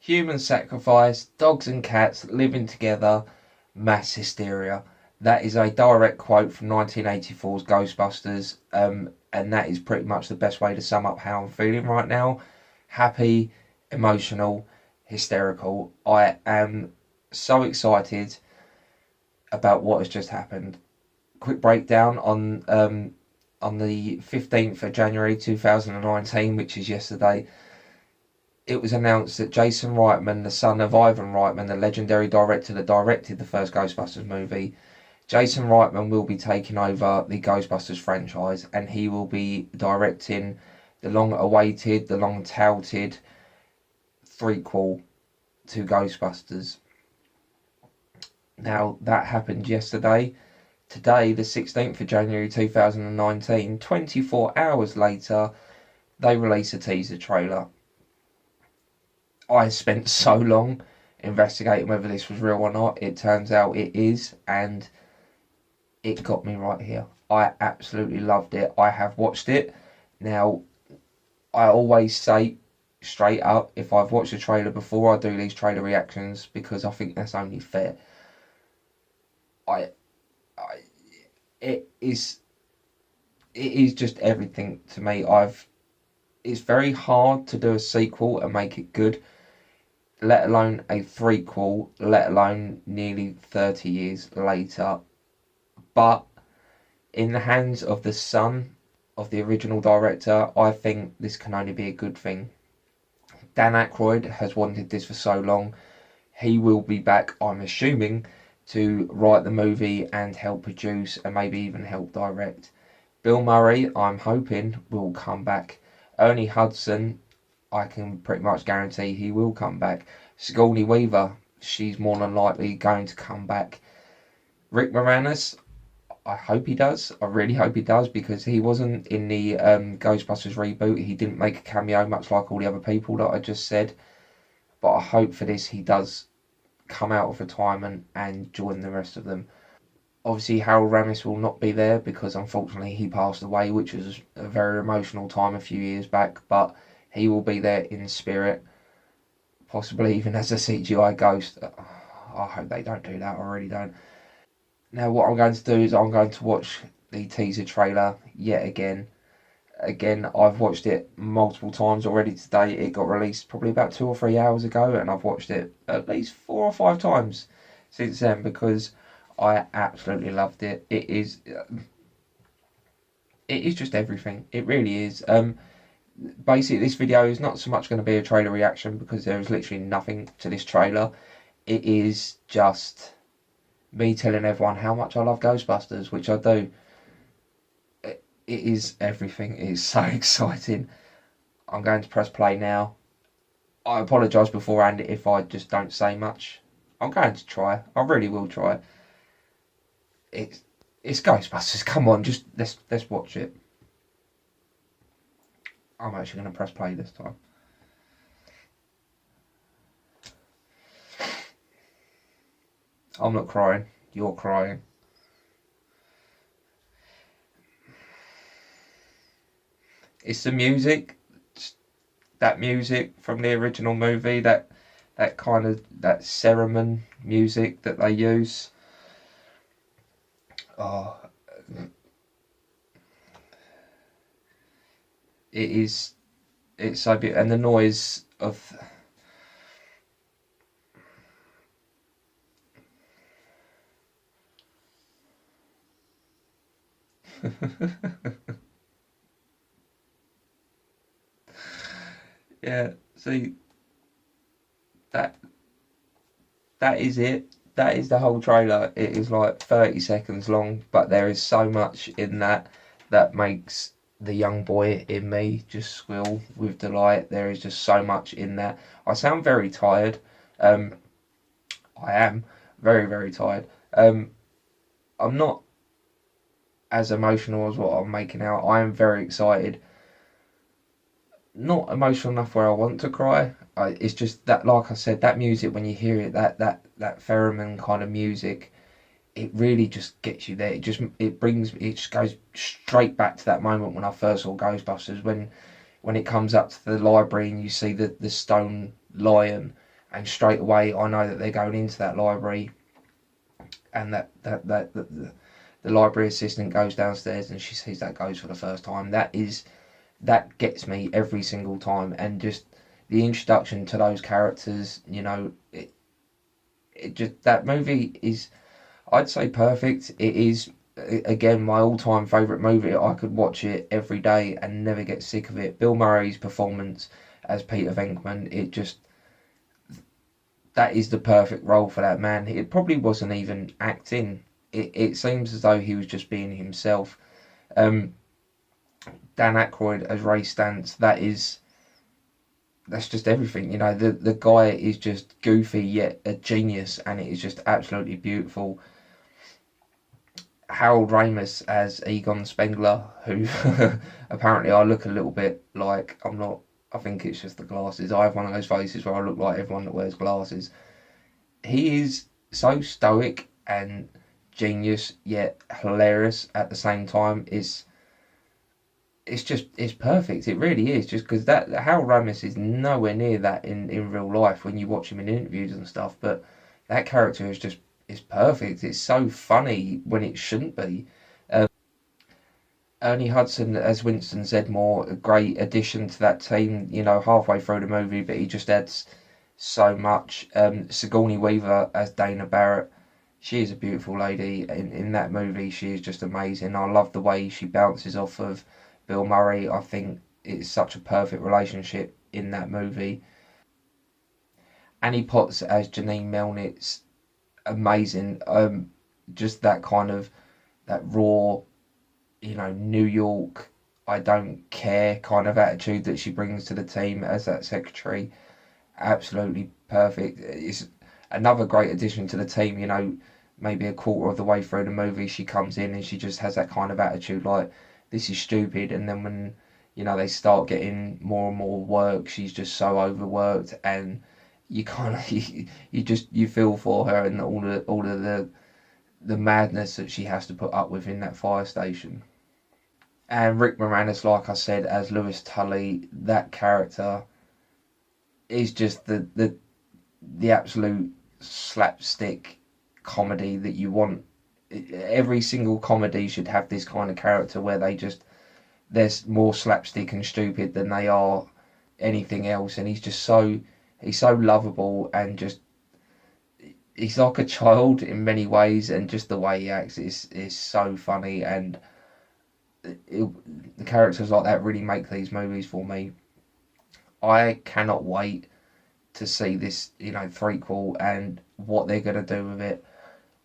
Human sacrifice, dogs and cats living together, mass hysteria. That is a direct quote from 1984's Ghostbusters, and that is pretty much the best way to sum up how I'm feeling right now. Happy, emotional, hysterical. I am so excited about what has just happened. Quick breakdown on the 15th of January 2019, which is yesterday. It was announced that Jason Reitman, the son of Ivan Reitman, the legendary director that directed the first Ghostbusters movie, Jason Reitman will be taking over the Ghostbusters franchise, and he will be directing the long-awaited, the long-touted threequel to Ghostbusters. Now, that happened yesterday. Today, the 16th of January 2019, 24 hours later, they release a teaser trailer. I spent so long investigating whether this was real or not. It turns out it is, and it got me right here. I absolutely loved it. I have watched it. Now, I always say straight up, if I've watched a trailer before, I do these trailer reactions because I think that's only fair. I it is just everything to me. It's very hard to do a sequel and make it good, let alone a threequel, let alone nearly 30 years later. But in the hands of the son of the original director, I think this can only be a good thing. Dan Aykroyd has wanted this for so long. He will be back, I'm assuming, to write the movie and help produce and maybe even help direct. Bill Murray, I'm hoping, will come back. Ernie Hudson, I can pretty much guarantee he will come back. Sigourney Weaver, she's more than likely going to come back. Rick Moranis, I hope he does. I really hope he does, because he wasn't in the Ghostbusters reboot. He didn't make a cameo, much like all the other people that I just said. But I hope for this he does come out of retirement and join the rest of them. Obviously, Harold Ramis will not be there because unfortunately he passed away, which was a very emotional time a few years back. But he will be there in spirit, possibly even as a CGI ghost. I hope they don't do that. I really don't. Now, what I'm going to do is I'm going to watch the teaser trailer yet again. Again, I've watched it multiple times already today. It got released probably about 2 or 3 hours ago, and I've watched it at least 4 or 5 times since then because I absolutely loved it. It is just everything. It really is. Basically, this video is not so much going to be a trailer reaction because there is literally nothing to this trailer. It is just me telling everyone how much I love Ghostbusters, which I do. It is everything. It is so exciting. I'm going to press play now. I apologise beforehand if I just don't say much. I'm going to try. I really will try. It's Ghostbusters. Come on, just let's watch it. I'm actually going to press play this time. I'm not crying. You're crying. It's the music, that music from the original movie, that kind of, that theremin music that they use. Oh, it's so beautiful, and the noise of yeah, see, that is it. That is the whole trailer. It is like 30 seconds long, but there is so much in that makes the young boy in me just squeal with delight. There is just so much in that. I sound very tired. I am very, very tired. I'm not as emotional as what I'm making out. I am very excited. Not emotional enough where I want to cry. It's just that, like I said, that music, when you hear it, that theremin kind of music, it really just gets you there. It just goes straight back to that moment when I first saw Ghostbusters, when it comes up to the library and you see the stone lion, and straight away I know that they're going into that library, and the library assistant goes downstairs and she sees that ghost for the first time. That gets me every single time, and just the introduction to those characters, you know, it just, that movie is, I'd say, perfect. It is, again, my all-time favourite movie. I could watch it every day and never get sick of it. Bill Murray's performance as Peter Venkman, it just, that is the perfect role for that man. It probably wasn't even acting. It seems as though he was just being himself. Dan Aykroyd as Ray Stantz, that's just everything. You know, the guy is just goofy yet a genius, and it is just absolutely beautiful. Harold Ramis as Egon Spengler, who apparently I look a little bit like, I'm not, I think it's just the glasses. I have one of those faces where I look like everyone that wears glasses. He is so stoic and genius yet hilarious at the same time. It's perfect. It really is. Just because that Harold Ramis is nowhere near that in real life when you watch him in interviews and stuff. But that character is perfect. It's so funny when it shouldn't be. Ernie Hudson as Winston Zeddemore, a great addition to that team. You know, halfway through the movie, but he just adds so much. Sigourney Weaver as Dana Barrett. She is a beautiful lady in that movie. She is just amazing. I love the way she bounces off of Bill Murray. I think it's such a perfect relationship in that movie. Annie Potts as Janine Melnitz, amazing. Just that kind of, that raw, you know, New York, I don't care kind of attitude that she brings to the team as that secretary. Absolutely perfect. It's another great addition to the team. You know, maybe a quarter of the way through the movie, she comes in and she just has that kind of attitude, like, this is stupid. And then when, you know, they start getting more and more work, she's just so overworked, and you kind of you feel for her and all of the madness that she has to put up with in that fire station. And Rick Moranis, like I said, as Lewis Tully, that character is just the absolute slapstick comedy that you want. Every single comedy should have this kind of character where they're more slapstick and stupid than they are anything else. And he's so lovable, and just, he's like a child in many ways, and just the way he acts is so funny. And the characters like that really make these movies for me. I cannot wait to see this, you know, threequel and what they're going to do with it.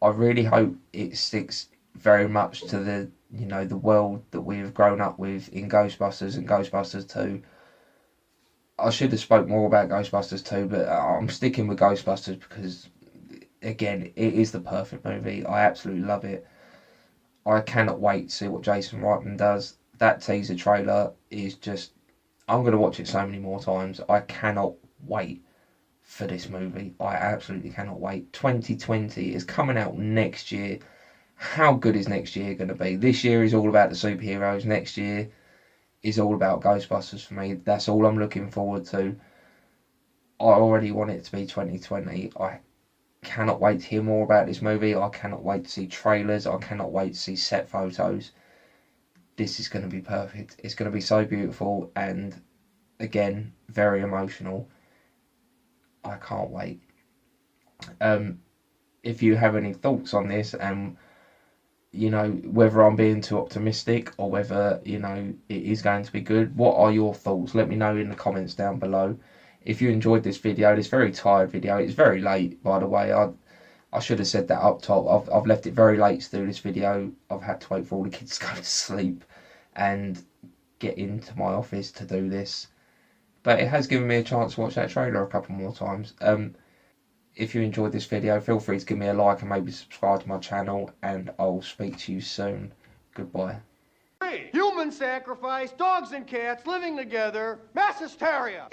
I really hope it sticks very much to the, you know, the world that we have grown up with in Ghostbusters and Ghostbusters 2. I should have spoke more about Ghostbusters 2, but I'm sticking with Ghostbusters because, again, it is the perfect movie. I absolutely love it. I cannot wait to see what Jason Reitman does. That teaser trailer is just, I'm going to watch it so many more times. I cannot wait for this movie. I absolutely cannot wait. 2020 is coming out next year. How good is next year going to be? This year is all about the superheroes. Next year is all about Ghostbusters for me. That's all I'm looking forward to. I already want it to be 2020. I cannot wait to hear more about this movie. I cannot wait to see trailers. I cannot wait to see set photos. This is going to be perfect. It's going to be so beautiful, and again, very emotional. I can't wait. If you have any thoughts on this, and you know, whether I'm being too optimistic or whether, you know, it is going to be good, what are your thoughts? Let me know in the comments down below. If you enjoyed this video, this very tired video, it's very late, by the way. I should have said that up top. I've left it very late to do this video. I've had to wait for all the kids to go to sleep and get into my office to do this. But it has given me a chance to watch that trailer a couple more times. If you enjoyed this video, feel free to give me a like and maybe subscribe to my channel, and I'll speak to you soon. Goodbye. Human sacrifice, dogs and cats living together, mass hysteria.